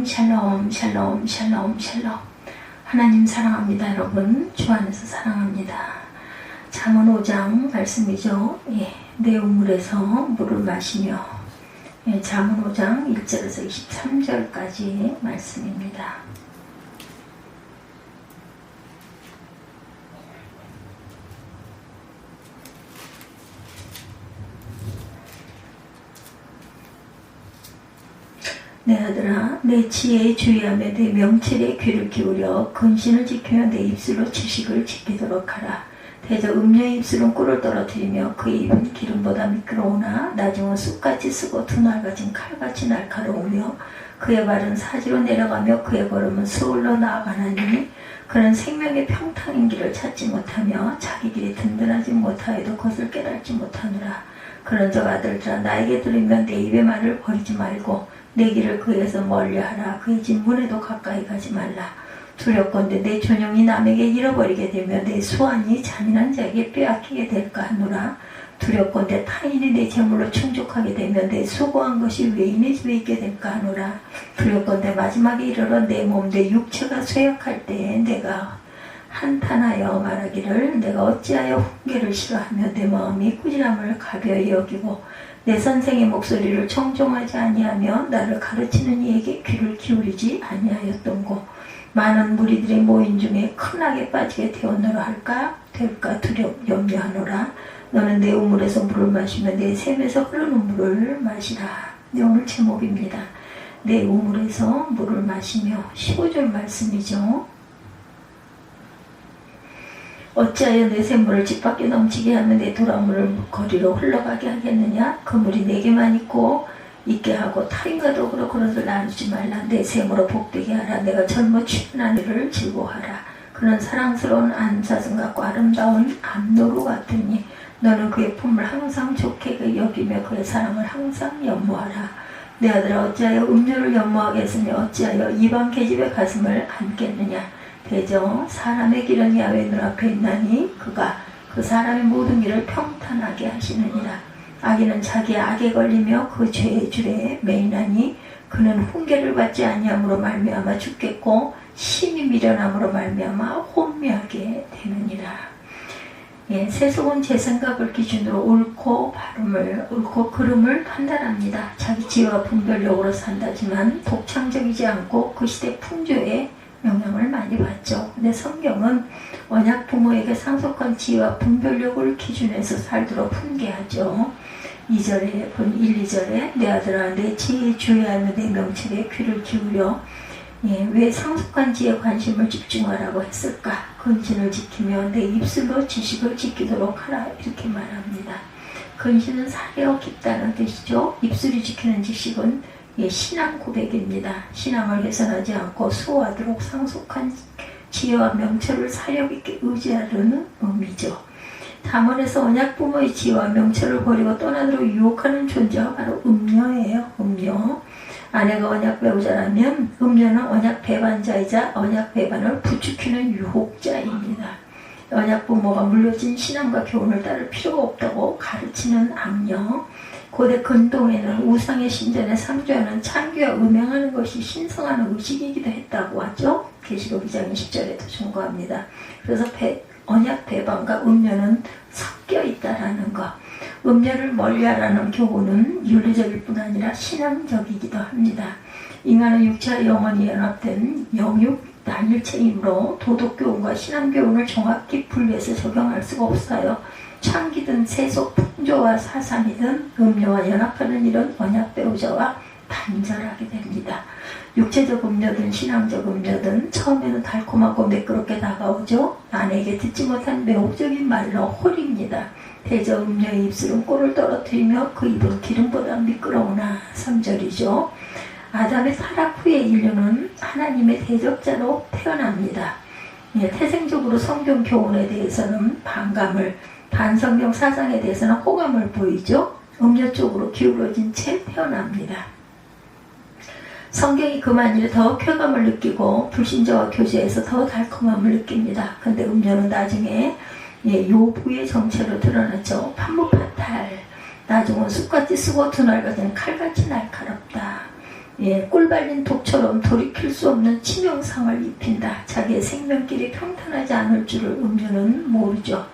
샬롬 샬롬 샬롬 샬롬. 하나님 사랑합니다. 여러분 주 안에서 사랑합니다. 잠언 5장 말씀이죠. 내 우물에서 물을 마시며. 잠언 5장 1절에서 23절까지 말씀입니다. 내 아들아, 내 지혜에 주의하며 내 명철에 귀를 기울여 근신을 지키며 내 입술로 지식을 지키도록 하라. 대저 음녀의 입술은 꿀을 떨어뜨리며 그의 입은 기름보다 미끄러우나 나중은 쑥같이 쓰고 두 날가진 칼같이 날카로우며 그의 발은 사지로 내려가며 그의 걸음은 수월로 나아가나니 그는 생명의 평탄인 길을 찾지 못하며 자기 길이 든든하지 못하여도 그것을 깨닫지 못하느라. 그런즉 아들들아, 나에게 들으면 내 입의 말을 버리지 말고 내 길을 그에서 멀리하라. 그의 집 문에도 가까이 가지 말라. 두렵건대 내 존영이 남에게 잃어버리게 되며 내 수완이 잔인한 자에게 빼앗기게 될까 하노라. 두렵건대 타인이 내 재물로 충족하게 되며 내 수고한 것이 외인의 집에 있게 될까 하노라. 두렵건대 마지막에 이르러 내 몸 내 육체가 쇠약할 때에 내가 한탄하여 말하기를 내가 어찌하여 훈계를 싫어하며 내 마음이 꾸지람을 가벼이 여기고 내 선생의 목소리를 청종하지 아니하며 나를 가르치는 이에게 귀를 기울이지 아니하였던고. 많은 무리들의 모인 중에 큰 악에 빠지게 되었노라 할까 될까 염려하노라. 너는 내 우물에서 물을 마시며 내 샘에서 흐르는 물을 마시라. 네, 오늘 제목입니다. 내 우물에서 물을 마시며. 15절 말씀이죠. 어찌하여 내 샘물을 집 밖에 넘치게 하며 내 돌아물을 거리로 흘러가게 하겠느냐. 그 물이 내게만 있게 하고 타인과도 그릇을 나누지 말라. 내 샘으로 복되게 하라. 내가 젊어 취한 이를 즐거워하라. 그는 사랑스러운 안사슴 같고 아름다운 암노루 같으니 너는 그의 품을 항상 좋게 여기며 그의 사랑을 항상 연모하라. 내 아들아, 어찌하여 음료를 연모하겠으며 어찌하여 이방 계집의 가슴을 안겠느냐. 대저 사람의 길은 야훼 눈앞에 있나니 그가 그 사람의 모든 길을 평탄하게 하시느니라. 악인은 자기 악에 걸리며 그 죄의 줄에 매이나니 그는 훈계를 받지 아니함으로 말미암아 죽겠고 심히 미련함으로 말미암아 혼미하게 되느니라. 세속은 제 생각을 기준으로 옳고 그름을 판단합니다. 자기 지혜와 분별력으로 산다지만 독창적이지 않고 그 시대 풍조에 영향을 많이 받죠. 근데 성경은 언약 부모에게 상속한 지혜와 분별력을 기준해서 살도록 훈계하죠. 2절에 1, 2절에 내 아들아, 내 지혜에 주의하며 내 명철에 귀를 기울여. 왜 상속한 지혜에 관심을 집중하라고 했을까? 근신을 지키며 내 입술로 지식을 지키도록 하라. 이렇게 말합니다. 근신은 사려 깊다는 뜻이죠. 입술이 지키는 지식은 신앙 고백입니다. 신앙을 훼손하지 않고 수호하도록 상속한 지혜와 명철을 사력 있게 의지하려는 의미죠. 잠언에서 언약 부모의 지혜와 명철을 버리고 떠나도록 유혹하는 존재가 바로 음녀예요. 음녀. 아내가 언약 배우자라면 음녀는 언약 배반자이자 언약 배반을 부추기는 유혹자입니다. 언약 부모가 물려진 신앙과 교훈을 따를 필요가 없다고 가르치는 악녀. 고대 근동에는 우상의 신전에 상주하는 창규와 음행하는 것이 신성한 의식이기도 했다고 하죠. 계시록 2장 20절에도 증거합니다. 그래서 언약 배반과 음녀는 섞여 있다라는 것. 음녀를 멀리하라는 교훈은 윤리적일 뿐 아니라 신앙적이기도 합니다. 인간은 육체와 영혼이 연합된 영육 단일체이므로 도덕교훈과 신앙교훈을 정확히 분리해서 적용할 수가 없어요. 창기든 세속 풍조와 사상이든 음료와 연합하는 일은 언약 배우자와 단절하게 됩니다. 육체적 음료든 신앙적 음료든 처음에는 달콤하고 매끄럽게 다가오죠. 아내에게 듣지 못한 매혹적인 말로 홀입니다. 대저 음료의 입술은 꿀을 떨어뜨리며 그 입은 기름보다 미끄러우나. 3절이죠. 아담의 타락 후의 인류는 하나님의 대적자로 태어납니다. 태생적으로 성경 교훈에 대해서는 반성경 사상에 대해서는 호감을 보이죠. 음료 쪽으로 기울어진 채 태어납니다. 성경이 그만일에 더 쾌감을 느끼고 불신자와 교제에서 더 달콤함을 느낍니다. 근데 음료는 나중에 요부의 정체로 드러났죠. 판무파탈. 나중은 쑥같이 쓰고 두 날가진 칼같이 날카롭다. 꿀 발린 독처럼 돌이킬 수 없는 치명상을 입힌다. 자기의 생명길이 평탄하지 않을 줄을 음료는 모르죠.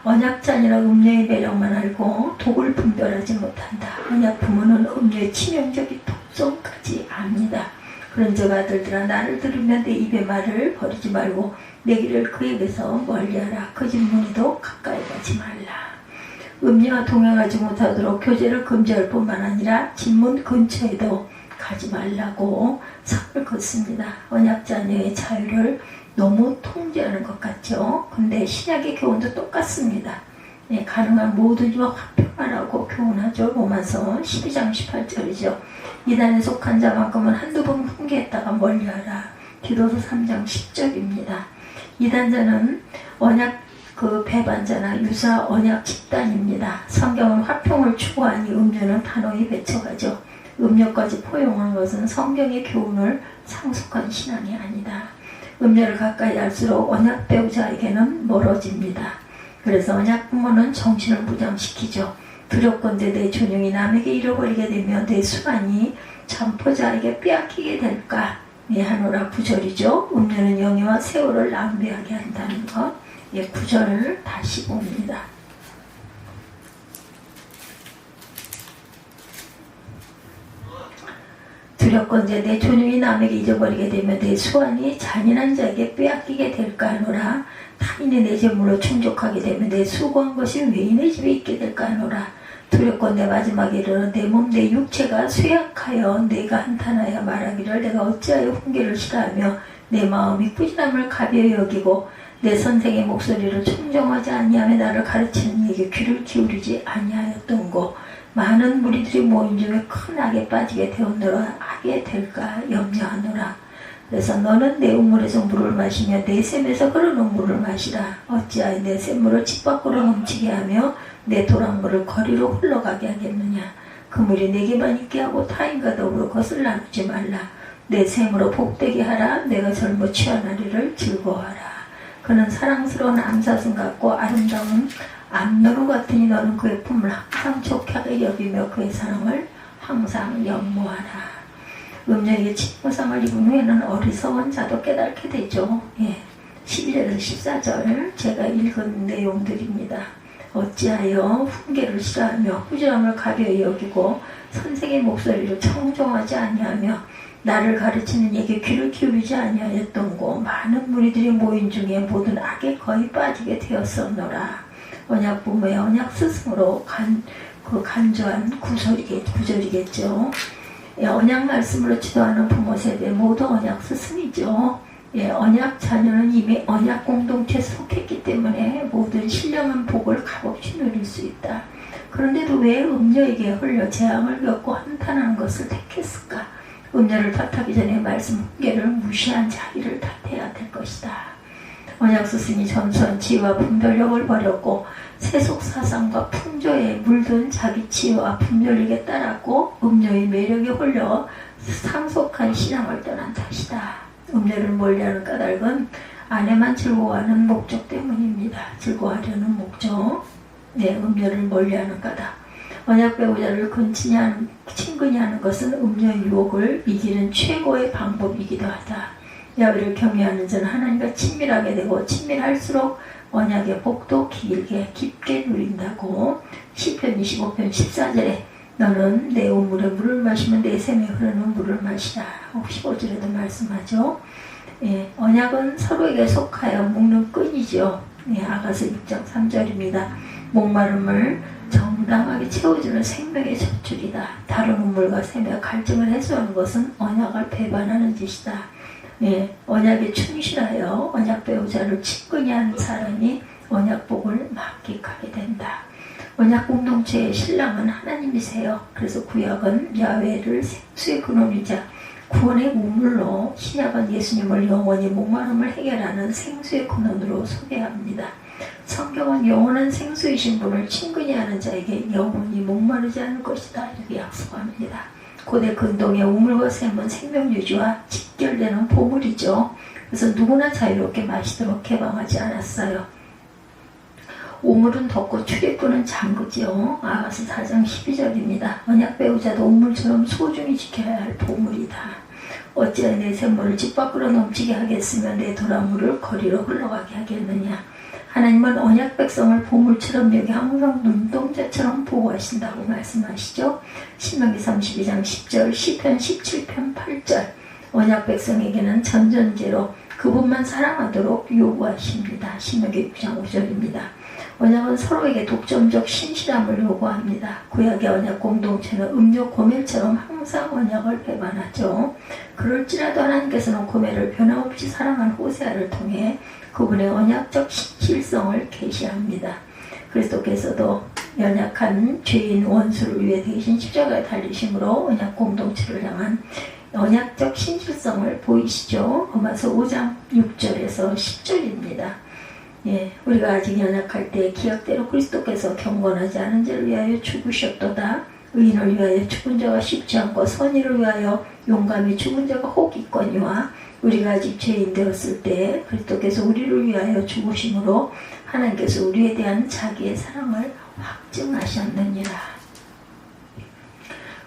언약잔이라 음료의 매력만 알고 독을 분별하지 못한다. 언약 부모는 음료의 치명적인 독성까지 압니다. 그런즉 아들들아, 나를 들으면 내 입의 말을 버리지 말고 내 길을 그에게서 멀리하라. 거짓 무늬도 가까이 가지 말라. 음료와 동행하지 못하도록 교제를 금지할 뿐만 아니라 진문 근처에도 가지 말라고 선을 긋습니다. 언약자녀의 자유를 너무 통제하는 것 같죠. 근데 신약의 교훈도 똑같습니다. 가능한 모든 이와 화평하라고 교훈하죠. 로마서 12장 18절이죠. 이단에 속한 자만큼은 한두 번 훈계했다가 멀리하라. 디도서 3장 10절입니다. 이단자는 언약 배반자나 유사 언약 집단입니다. 성경은 화평을 추구하니 음료는 단호히 배척하죠. 음료까지 포용한 것은 성경의 교훈을 상속한 신앙이 아니다. 음료를 가까이 할수록 언약 배우자에게는 멀어집니다. 그래서 언약 부모는 정신을 무장시키죠. 두렵건대 내 존영이 남에게 잃어버리게 되며 내 수완이 잠포자에게 빼앗기게 될까 하노라. 9절이죠. 음료는 영예와 세월을 낭비하게 한다는 것. 9절을 다시 봅니다. 두렵건대 내 존영이 남에게 잊어버리게 되면 내 수완이 잔인한 자에게 빼앗기게 될까 하노라. 타인의 내 재물로 충족하게 되면 내 수고한 것이 외인의 집에 있게 될까 하노라. 두렵건대 마지막에 이르러 내 몸 내 육체가 쇠약하여 내가 한탄하여 말하기를 내가 어찌하여 훈계를 싫어하며 내 마음이 꾸지람을 가벼이 여기고 내 선생의 목소리를 청정하지 아니하며 나를 가르치는 이에게 귀를 기울이지 아니하였던고. 많은 무리들이 모인 중에 큰 악에 빠지게 되었노라. 악에 될까 염려하노라. 그래서 너는 내 우물에서 물을 마시며 내 샘에서 흐르는 물을 마시라. 어찌하여 내 샘물을 집 밖으로 넘치게 하며 내 도랑물을 거리로 흘러가게 하겠느냐. 그 물이 내게만 있게 하고 타인과 더불어 것을 나누지 말라. 내 샘으로 복되게 하라. 내가 젊어 취하나리를 즐거워하라. 그는 사랑스러운 암사슴 같고 아름다운 암노루 같으니 너는 그의 품을 항상 좋게 여기며 그의 사랑을 항상 연모하라. 음녀에게 침노상을 입은 후에는 어리석은 자도 깨닫게 되죠. 11절에서 14절 제가 읽은 내용들입니다. 어찌하여 훈계를 싫어하며 꾸지람을 가벼이 여기고 선생의 목소리를 청종하지 아니하며 나를 가르치는 이에게 귀를 기울이지 아니하였던고. 많은 무리들이 모인 중에 모든 악에 거의 빠지게 되었었노라. 언약 부모의 언약 스승으로 간주한 구절이겠죠. 언약 말씀으로 지도하는 부모 세대 모두 언약 스승이죠. 언약 자녀는 이미 언약 공동체에 속했기 때문에 모든 신령한 복을 값없이 누릴 수 있다. 그런데도 왜 음녀에게 홀려 재앙을 겪고 한탄하는 것을 택했을까? 음녀를 탓하기 전에 말씀 훈계를 무시한 자기를 탓해야 될 것이다. 언약 스승이 전수한 지혜와 분별력을 버렸고 세속 사상과 풍조에 물든 자기 지혜와 분별력에 따랐고 음녀의 매력에 홀려 상속한 신앙을 떠난 탓이다. 음녀를 멀리하는 까닭은 아내만 즐거워하는 목적 때문입니다. 즐거워하려는 목적. 음녀를 멀리하는 까닭. 언약 배우자를 친근히 하는 것은 음녀의 유혹을 이기는 최고의 방법이기도 하다. 야훼를 경외하는 자는 하나님과 친밀하게 되고 친밀할수록 언약의 복도 깊게 누린다고. 시편 25편 14절에 너는 내 우물에 물을 마시면 내 샘에 흐르는 물을 마시라. 15절에도 말씀하죠. 언약은 서로에게 속하여 묶는 끈이죠. 아가서 6장 3절입니다. 목마름을 정당하게 채워주는 생명의 젖줄이다. 다른 우물과 샘의 갈증을 해소하는 것은 언약을 배반하는 짓이다. 언약에 충실하여 언약 배우자를 친근히 하는 사람이 언약복을 만끽하게 된다. 언약 공동체의 신랑은 하나님이세요. 그래서 구약은 야훼를 생수의 근원이자 구원의 우물로, 신약은 예수님을 영원히 목마름을 해결하는 생수의 근원으로 소개합니다. 성경은 영원한 생수이신 분을 친근히 하는 자에게 영원히 목마르지 않을 것이다 이렇게 약속합니다. 고대 근동의 우물과 샘은 생명 유지와 직결되는 보물이죠. 그래서 누구나 자유롭게 마시도록 개방하지 않았어요. 우물은 덮고 출입구는 잠그지요. 아가서 4장 12절입니다. 언약 배우자도 우물처럼 소중히 지켜야 할 보물이다. 어찌하여 내 샘물을 집 밖으로 넘치게 하겠으며 내 도라물을 거리로 흘러가게 하겠느냐. 하나님은 언약 백성을 보물처럼 여기 항상 눈동자처럼 보호하신다고 말씀하시죠. 신명기 32장 10절, 시편 17편 8절. 언약 백성에게는 전전제로 그분만 사랑하도록 요구하십니다. 신명기 6장 5절입니다. 언약은 서로에게 독점적 신실함을 요구합니다. 구약의 언약 공동체는 음료 고멜처럼 항상 언약을 배반하죠. 그럴지라도 하나님께서는 고멜을 변함없이 사랑한 호세아를 통해 그분의 언약적 신실성을 계시합니다. 그리스도께서도 연약한 죄인 원수를 위해 대신 십자가에 달리심으로 언약 공동체를 향한 언약적 신실성을 보이시죠. 로마서 5장 6절에서 10절입니다. 예, 우리가 아직 연약할 때 기약대로 그리스도께서 경건하지 않은 자를 위하여 죽으셨도다. 의인을 위하여 죽은 자가 쉽지 않고 선의를 위하여 용감히 죽은 자가 혹 있거니와 우리가 아직 죄인 되었을 때 그리스도께서 우리를 위하여 죽으심으로 하나님께서 우리에 대한 자기의 사랑을 확증하셨느니라.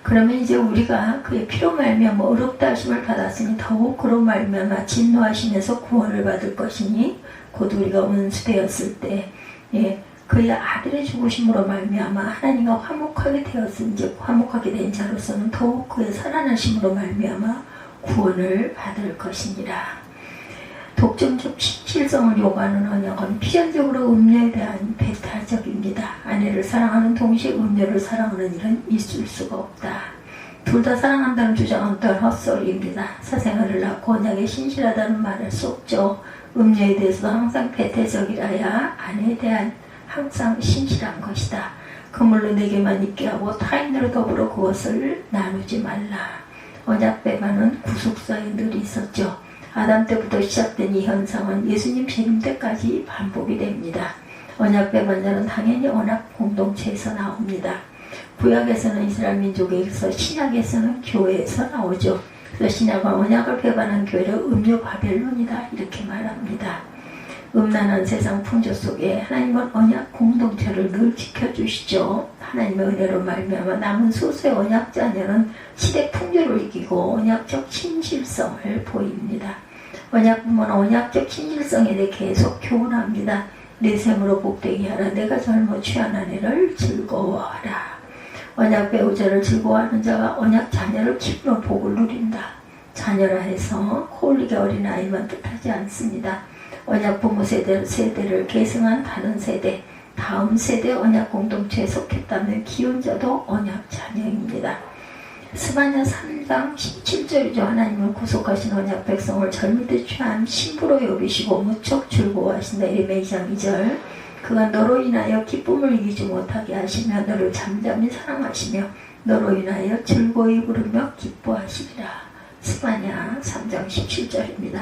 그러면 이제 우리가 그의 피로 말미암아 의롭다 하심을 받았으니 더욱 그로 말미암아 진노하심에서 구원을 받을 것이니 곧 우리가 원수되었을 때 그의 아들의 죽으심으로 말미암아 하나님과 화목하게 되었은 즉 화목하게 된 자로서는 더욱 그의 살아나심으로 말미암아 구원을 받을 것이니라. 독점적 신실성을 요구하는 언약은 필연적으로 음녀에 대한 배타적입니다. 아내를 사랑하는 동시에 음녀를 사랑하는 일은 있을 수가 없다. 둘 다 사랑한다는 주장은 또한 헛소리입니다. 사생활을 낳고 언약에 신실하다는 말할 수 없죠. 음녀에 대해서도 항상 배타적이라야 아내에 대한 항상 신실한 것이다. 그물로 내게만 있게 하고 타인으로 더불어 그것을 나누지 말라. 언약 배반은 구속사에 늘 있었죠. 아담 때부터 시작된 이 현상은 예수님 재림 때까지 반복이 됩니다. 언약 배반자는 당연히 언약 공동체에서 나옵니다. 구약에서는 이스라엘 민족에서, 신약에서는 교회에서 나오죠. 그래서 신약은 언약을 배반한 교회를 음료 바벨론이다 이렇게 말합니다. 음란한 세상 풍조 속에 하나님은 언약 공동체를 늘 지켜주시죠. 하나님의 은혜로 말미암아 남은 소수의 언약 자녀는 시대 풍조를 이기고 언약적 신실성을 보입니다. 언약 부모는 언약적 신실성에 대해 계속 교훈합니다. 내 셈으로 복되게 하라. 내가 젊어 취한 아내를 즐거워하라. 언약 배우자를 즐거워하는 자가 언약 자녀를 기쁨으로 복을 누린다. 자녀라 해서 코올리게 어린아이만 뜻하지 않습니다. 언약 부모 세대를 계승한 다른 세대, 다음 세대 언약 공동체에 속했다면 기혼자도 언약 자녀입니다. 스바냐 3장 17절이죠. 하나님을 구속하신 언약 백성을 젊을 때 취한 신부로 여기시고 무척 즐거워하신다. 예레미야 2장 2절. 그가 너로 인하여 기쁨을 이기지 못하게 하시며 너를 잠잠히 사랑하시며 너로 인하여 즐거이 부르며 기뻐하시리라. 스바냐 3장 17절입니다.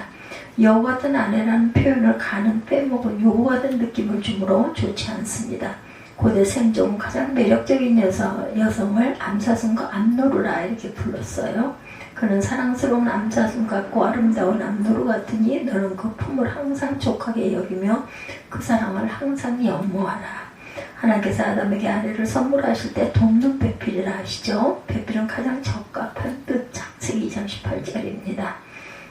여우 같은 아내라는 표현을 가는 빼먹은 요구 같은 느낌을 주므로 좋지 않습니다. 고대 생존 가장 매력적인 여성을 암사순과 암노루라 이렇게 불렀어요. 그는 사랑스러운 암사순 같고 아름다운 암노루 같으니 너는 그 품을 항상 족하게 여기며 그 사랑을 항상 연모하라. 하나님께서 아담에게 아내를 선물하실 때 돕는 배필이라 하시죠. 배필은 가장 적합한 뜻. 창세기 2장 18절입니다.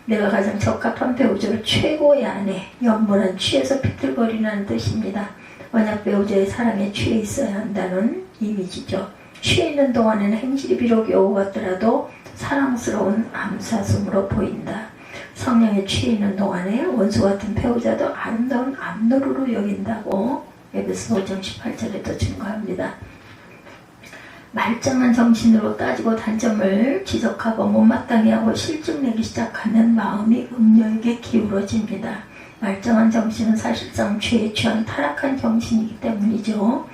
내가 가장 적합한 배우자로 최고의 아내, 연모란 취해서 비틀거리는 뜻입니다. 언약 배우자의 사랑에 취해 있어야 한다는 이미지죠. 취해 있는 동안에는 행실이 비록 여우 같더라도 사랑스러운 암사슴으로 보인다. 성령에 취해 있는 동안에 원수 같은 배우자도 아름다운 암노루로 여긴다고 에베소 5장 18절에도 증거합니다. 말짱한 정신으로 따지고 단점을 지적하고 못마땅해 하고 실증내기 시작하면 마음이 음녀에게 기울어집니다. 말짱한 정신은 사실상 죄에 취한 타락한 정신이기 때문이죠.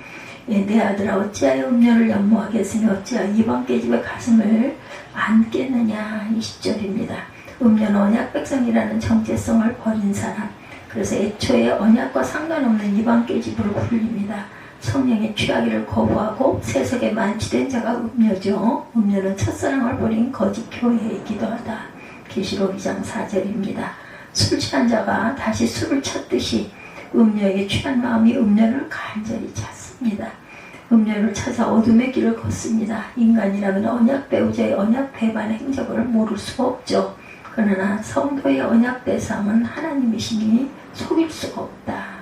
내 아들아 어찌하여 음녀를 연모하겠으니 어찌하여 이방 계집의 가슴을 안겠느냐. 20절입니다. 음녀는 언약 백성이라는 정체성을 버린 사람, 그래서 애초에 언약과 상관없는 이방 계집으로 불립니다. 성령의 취하기를 거부하고 세속에 만취된 자가 음녀죠. 음녀는 첫사랑을 버린 거짓 교회이기도 하다. 계시록 2장 4절입니다. 술 취한 자가 다시 술을 찾듯이 음녀에게 취한 마음이 음녀를 간절히 찾습니다. 음녀를 찾아 어둠의 길을 걷습니다. 인간이라면 언약 배우자의 언약 배반의 행적을 모를 수가 없죠. 그러나 성도의 언약 배상은 하나님이시니 속일 수가 없다.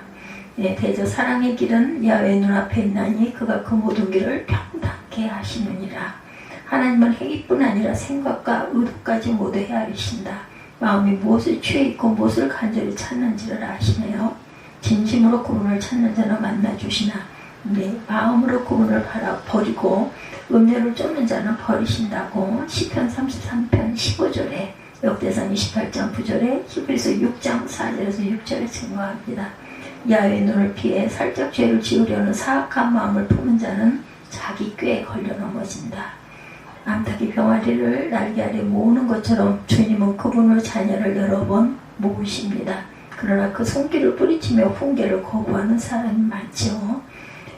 예, 대저 사랑의 길은 야훼 눈앞에 있나니 그가 그 모든 길을 평탄케 하시느니라. 하나님은 행위뿐 아니라 생각과 의도까지 모두 헤아리신다. 마음이 무엇을 취해 있고 무엇을 간절히 찾는지를 아시네요. 진심으로 그분을 찾는 자는 만나주시나 네, 마음으로 그분을 버리고 음료를 쫓는 자는 버리신다고 시편 33편 15절에 역대상 28장 9절에 히브리서 6장 4절에서 6절에 증거합니다. 야훼의 눈을 피해 살짝 죄를 지으려는 사악한 마음을 품은 자는 자기 꾀에 걸려 넘어진다. 암탉이 병아리를 날개 아래 모으는 것처럼 주님은 그분의 자녀를 여러 번 모으십니다. 그러나 그 손길을 뿌리치며 훈계를 거부하는 사람이 많죠.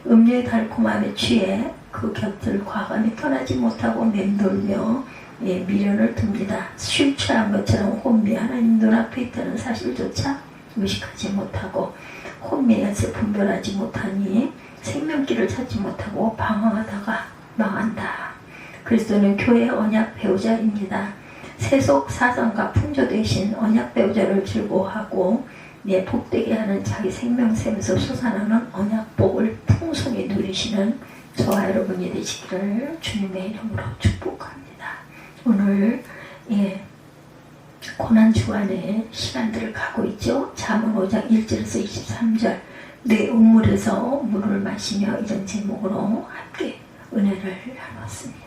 음료의 달콤함에 취해 그 곁을 과감히 떠나지 못하고 맴돌며 미련을 듭니다. 술 취한 것처럼 혼미 하나님 눈앞에 있다는 사실조차 의식하지 못하고 혼미에서 분별하지 못하니 생명길을 찾지 못하고 방황하다가 망한다. 그리스도는 교회의 언약 배우자입니다. 세속 사상과 풍조 대신 언약 배우자를 즐거워하고 복되게 하는 자기 생명샘에서 솟아나는 언약복을 풍성히 누리시는 저와 여러분이 되시기를 주님의 이름으로 축복합니다. 오늘 고난주간의 시간들을 가고 있죠. 잠언 5장 1절에서 23절 내 우물에서 물을 마시며 이런 제목으로 함께 은혜를 나눴습니다.